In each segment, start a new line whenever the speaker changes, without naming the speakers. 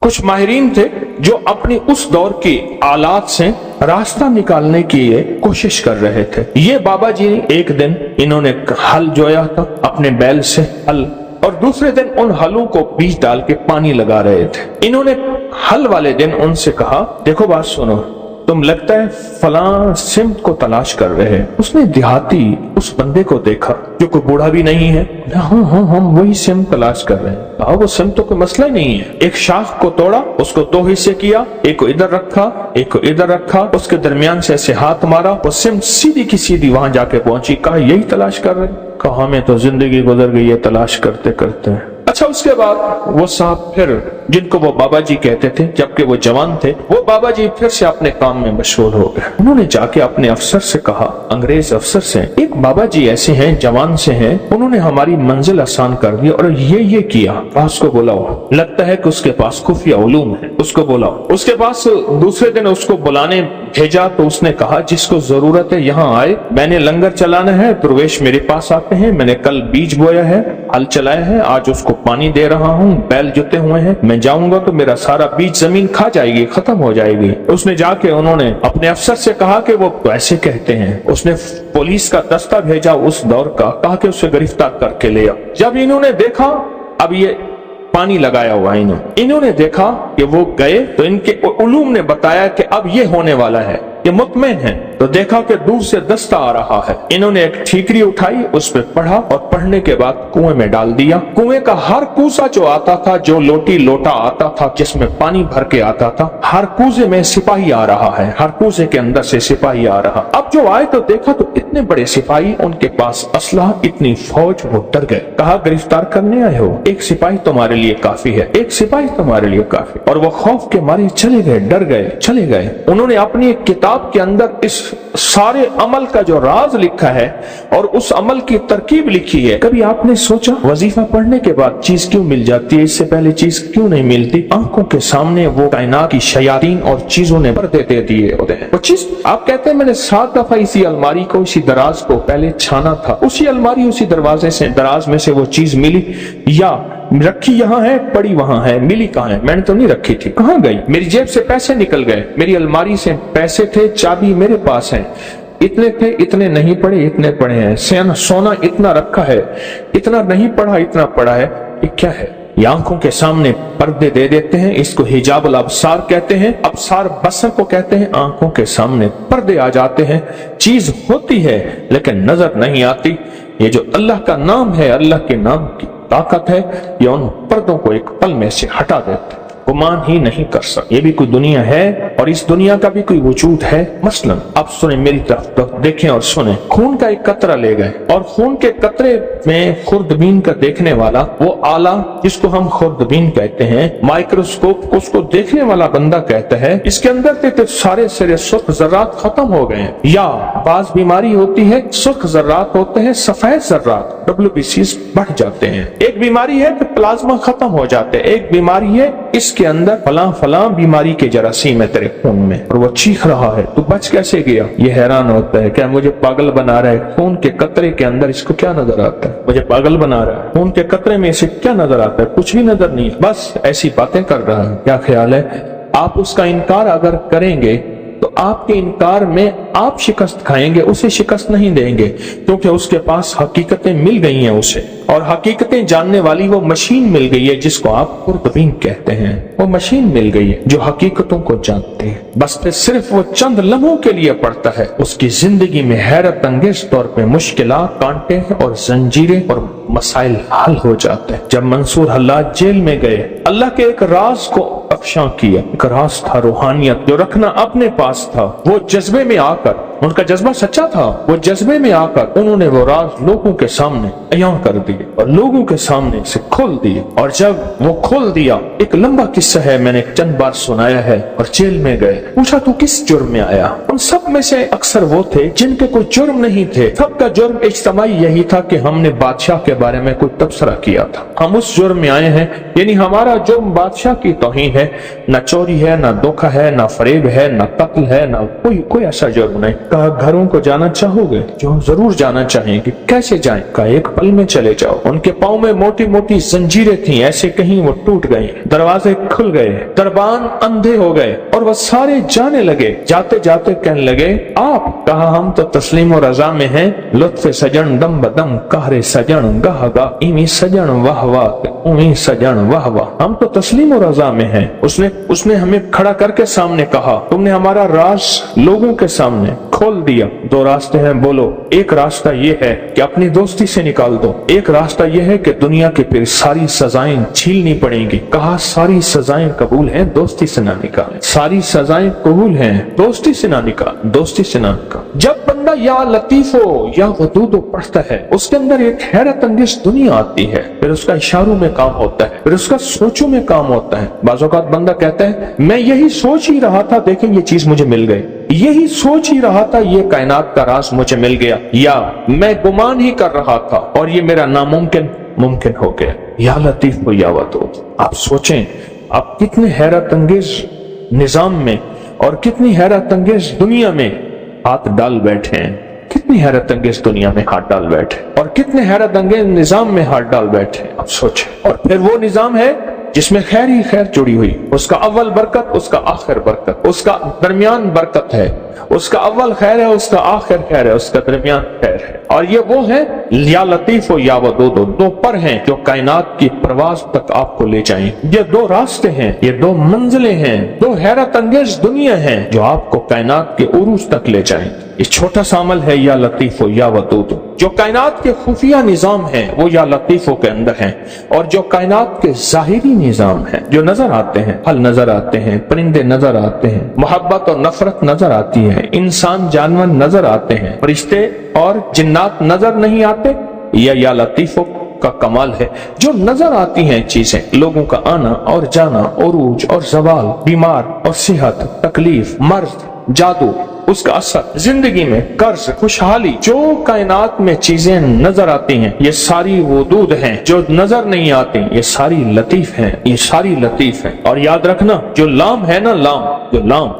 कुछ माहिरीन थे जो अपनी उस दौर की आलात से रास्ता निकालने की कोशिश कर रहे थे। ये बाबा जी एक दिन इन्होंने हल जोया था अपने बैल से हल, और दूसरे दिन उन हलों को बीज डाल के पानी लगा रहे थे। इन्होंने हल वाले दिन उनसे कहा, देखो बात सुनो, तुम लगता है फलां सिमत को तलाश कर रहे हैं। उसने देहाती उस बंदे को देखा जो कोई बूढ़ा भी नहीं है। हाँ, हम वही सिमत तलाश कर रहे हैं। कहा वो सिमत तो कोई मसला ही नहीं है। एक शाख को तोड़ा, उसको 2 हिस्से किया, एक को इधर रखा, एक को इधर रखा, उसके दरमियान से ऐसे हाथ मारा, वो सिमत सीधी की सीधी वहां जाके पहुंची। कहा यही तलाश कर रहे हैं। कहा हमें तो जिंदगी गुजर गई है तलाश करते करते। अच्छा, उसके बाद वो साहब फिर, जिनको वो बाबा जी कहते थे जबकि वो जवान थे, वो बाबा जी फिर से अपने काम में मशगूल हो गए। उन्होंने जाके अपने अफसर से कहा, अंग्रेज अफसर से, एक बाबा जी ऐसे हैं, जवान से हैं, उन्होंने हमारी मंजिल आसान कर दी और ये किया। उसको बुलाओ, लगता है कि उसके पास खुफिया उलूम है, उसको बुलाओ। उसके पास दूसरे दिन उसको बुलाने भेजा तो उसने कहा जिसको जरूरत है यहाँ आए, मैंने लंगर चलाना है, प्रवेश मेरे पास आते हैं, मैंने कल बीज बोया है, हल चलाया है, आज उसको पानी दे रहा हूँ, बैल जुते हुए हैं, मैं जाऊंगा तो मेरा सारा बीज जमीन खा जाएगी, खत्म हो जाएगी। उसने जाके उन्होंने अपने अफसर से कहा कि वो ऐसे कहते हैं। उसने पुलिस का दस्ता भेजा उस दौर का, कहा कि उसे गिरफ्तार करके ले आओ। जब इन्होंने देखा अब ये पानी लगाया हुआ, इन्होंने देखा कि वो गए तो इनके उलूम ने बताया कि अब ये होने वाला है, ये मुतमईन है। तो देखा कि दूर से दस्ता आ रहा है। इन्होंने एक ठीकरी उठाई, उस पर पढ़ा और पढ़ने के बाद कुएं में डाल दिया। कुएं का हर कूसा जो आता था, जो लोटा आता था जिसमें पानी भर के आता था, हर कूजे में सिपाही आ रहा है, हर कूजे के अंदर से सिपाही आ रहा। अब जो आए तो देखा तो इतने बड़े सिपाही, उनके पास असलहा, इतनी फौज, वो डर गए। कहा गिरफ्तार करने आए हो, एक सिपाही तुम्हारे लिए काफी है, एक सिपाही तुम्हारे लिए काफी। और वो खौफ के मारे चले गए, डर गए, चले गए। उन्होंने अपनी एक किताब के अंदर इस सारे अमल का जो राज लिखा है और उस अमल की तरकीब लिखी है। कभी आपने सोचा वजीफा पढ़ने के बाद चीज क्यों मिल जाती है, इससे पहले चीज क्यों नहीं मिलती? आंखों के सामने वो कायनात की शयातीन और चीजों ने पर्दे दे दिए होते हैं। वो चीज आप कहते हैं मैंने 7 दफा इसी अलमारी को, इसी दराज को पहले छाना था, उसी अलमारी, उसी दरवाजे से, दराज में से वो चीज मिली, या रखी यहाँ है, पड़ी वहां है, मिली कहाँ है? मैंने तो नहीं रखी थी, कहाँ गई? मेरी जेब से पैसे निकल गए, मेरी अलमारी से पैसे थे, चाबी मेरे पास है, इतने थे, इतने नहीं पड़े, इतने पड़े हैं, सोना इतना रखा है, इतना नहीं पड़ा, इतना पड़ा है, ये क्या है? ये आंखों के सामने पर्दे दे देते हैं। इसको हिजाबुल अब्सार कहते हैं, अब्सार बसर को कहते हैं। आंखों के सामने पर्दे आ जाते हैं, चीज होती है लेकिन नजर नहीं आती। ये जो अल्लाह का नाम है, अल्लाह के नाम की ताकत है, ये उन पर्दों को एक पल में से हटा देते, गुमान ही नहीं कर सकते। ये भी कोई दुनिया है और इस दुनिया का भी कोई वजूद है। मसलन अब सुने मेरी तरफ, तो देखें और सुने। खून का एक कतरा ले गए और खून के कतरे में खुर्दबीन का देखने वाला, वो आला जिसको हम खुर्दबीन कहते हैं, माइक्रोस्कोप, उसको देखने वाला बंदा कहता है इसके अंदर तो सारे सिरे सुर्ख जर्रात खत्म हो गए हैं। या बाज बीमारी होती है, सुर्ख जर्रात होते हैं, सफेद जर्रात WBCs बढ़ जाते हैं। एक बीमारी है कि प्लाज्मा खत्म हो जाते हैं, एक बीमारी है इसके अंदर फलां बीमारी के जरासीम है तेरे खून में, और वो चीख रहा है, तू बच कैसे गया? ये हैरान होता है, क्या मुझे पागल बना रहा है? खून के कतरे के अंदर इसको क्या नजर आता है? मुझे पागल बना रहा है। खून के कतरे में इसे क्या नजर आता है? कुछ भी नजर नहीं, बस ऐसी बातें कर रहा है। क्या ख्याल है? आप उसका इनकार अगर करेंगे तो आपके इनकार में आप शिकस्त खाएंगे, उसे शिकस्त नहीं देंगे, क्योंकि उसके पास हकीकतें मिल गई हैं उसे, और हकीकतें जानने वाली वो मशीन मिल गई है जिसको आप खुर्दबीन कहते हैं। वो मशीन मिल गई है जो हकीकतों को जानते हैं। बस फिर सिर्फ वो चंद लम्हों के लिए पड़ता है, उसकी जिंदगी में हैरत अंगेज तौर पे मुश्किलात, कांटे और जंजीरें और मसाइल हल हो जाते हैं। जब मंसूर हल्लाज जेल में गए, अल्लाह के एक राज को अफशा किया। एक राज था रूहानियत, जो रखना अपने पास था। वो जज्बे में आकर, उनका जज्बा सच्चा था, वो जज्बे में आकर उन्होंने वो राज लोगों के सामने अयां कर दिए और लोगों के सामने से खोल दिए। और जब वो खोल दिया, एक लंबा किस्सा है, मैंने चंद बार सुनाया है। और जेल में गए, पूछा तू किस जुर्म में आया? उन सब में से अक्सर वो थे जिनके कोई जुर्म नहीं थे। सबका जुर्म इज्तिमाई यही था कि हमने बादशाह के बारे में कोई तबसरा किया था, हम उस जुर्म में आए हैं। यानी हमारा जुर्म बादशाह की तौहीन है, न चोरी है, न धोखा है, न फरेब है, न कत्ल है, न कोई ऐसा जुर्म नहीं। कहा घरों को जाना चाहोगे? जो जरूर जाना चाहेंगे। कैसे जाएं? कहा एक पल में चले जाओ। उनके पाँव में मोटी मोटी जंजीरें थी, ऐसे कहीं वो टूट गई, दरवाजे खुल गए, दरबान अंधे हो गए और वह सारे जाने लगे। जाते जाते कहने लगे आप? कहा हम तो तस्लीम और रजा में हैं। लुत्फ सजन दम बदम कहरे सजन गह गा इमी सजन वाह वाह उमी सजन वाह वाह। हम तो तस्लीम और रजा में हैं। उसने हमें खड़ा करके सामने कहा तुमने हमारा राज लोगों के सामने खोल दिया। दो रास्ते हैं बोलो। एक रास्ता ये है कि अपनी दोस्ती से निकाल दो, एक रास्ता ये है कि दुनिया की फिर सारी सजाएं झीलनी पड़ेंगी। कहा सारी सजाएं कबूल हैं, दोस्ती से ना निकाल। सारी सजाएं कबूल हैं, दोस्ती से ना निकाल, दोस्ती से ना निकाल। जब बंदा या लतीफो या वदूदो पढ़ता है उसके अंदर एक हैरत अंगेज दुनिया आती है, फिर उसका इशारों में काम होता है, फिर उसका सोचों में काम होता है। बाज़ औक़ात बंदा कहता है मैं यही सोच ही रहा था, देखें ये चीज मुझे मिल गई, यही सोच ही रहा था ये कायनात का राज मुझे मिल गया, या मैं गुमान ही कर रहा था और ये मेरा नामुमकिन मुमकिन हो गया। या लतीफ या वदूद। आप सोचें आप कितने हैरत अंगेज निजाम में और कितनी हैरत अंगेज दुनिया में हाथ डाल बैठे हैं, कितनी हैरत अंगेज दुनिया में हाथ डाल बैठे और कितने हैरत अंगेज निजाम में हाथ डाल बैठे। आप सोचें। और फिर वो निजाम है जिसमें खैर ही खैर जुड़ी हुई, उसका अव्वल बरकत, उसका आखिर बरकत, उसका दरमियान बरकत है, उसका अव्वल खैर है, उसका आखिर खैर है, उसका दरमियान खैर है। और ये वो है या लतीफ या वदूद, दो पर हैं जो कायनात की प्रवास तक आपको ले जाएं। ये दो रास्ते हैं, ये दो मंजिलें हैं, दो हैरत अंगेज दुनिया हैं जो आपको कायनात के उरूज तक ले जाएं। ये छोटा सा अमल है या लतीफ या वदूद। जो कायनात के खुफिया निजाम है वो या लतीफों के अंदर है, और जो कायनात के जाहिरी निजाम है जो नजर आते हैं, फल नजर आते हैं, परिंदे नजर आते हैं, मोहब्बत और नफरत नजर आती है, इंसान जानवर नजर आते हैं, फरिश्ते और जिन्नात नजर नहीं आते, या लतीफों का कमाल है। जो नजर आती हैं चीजें, लोगों का आना और जाना, उरूज और जवाल, बीमार और सेहत, तकलीफ, मर्ज, जादू, उसका असर, जिंदगी में कर्ज, खुशहाली, जो कायनात में चीजें नजर आती हैं ये सारी वदूद हैं। जो नजर नहीं आती ये सारी लतीफ हैं, ये सारी लतीफ हैं। और याद रखना जो लाम है ना,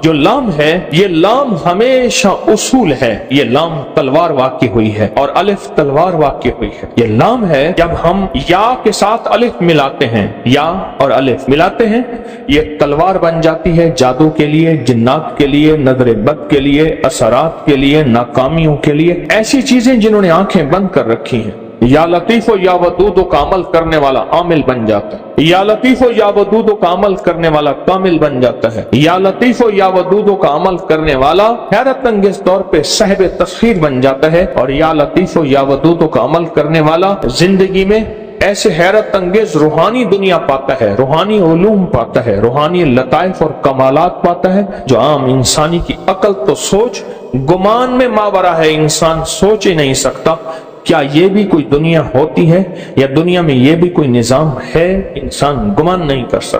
जो लाम है, ये लाम हमेशा उसूल है। ये लाम तलवार वाक़ई हुई है और अलिफ तलवार वाक़ई हुई है। ये लाम है जब हम या के साथ अलिफ मिलाते हैं, या और अलिफ मिलाते हैं, ये तलवार बन जाती है जादू के लिए, जिन्नात के लिए, नजर बद के लिए, असरात के लिए, नाकामियों के लिए, ऐसी चीजें जिन्होंने आंखें बंद कर रखी हैं। या लतीफो या वदूदो का अमल करने वाला आमिल बन जाता है। या लतीफो या वदूदो का अमल करने वाला कामिल बन जाता है। या लतीफो या वदूदो का अमल करने वाला हैरत अंगेज तौर पे साहिब तस्खीर बन जाता है। और या लतीफो या वदूदो का अमल करने वाला जिंदगी में ऐसे हैरत अंगेज रूहानी दुनिया पाता है, रूहानी उलूम पाता है, रूहानी लताइफ और कमालात पाता है जो आम इंसानी की अकल तो सोच गुमान में मावरा है। इंसान सोच ही नहीं सकता क्या ये भी कोई दुनिया होती है या दुनिया में ये भी कोई निजाम है, इंसान गुमान नहीं कर सकता।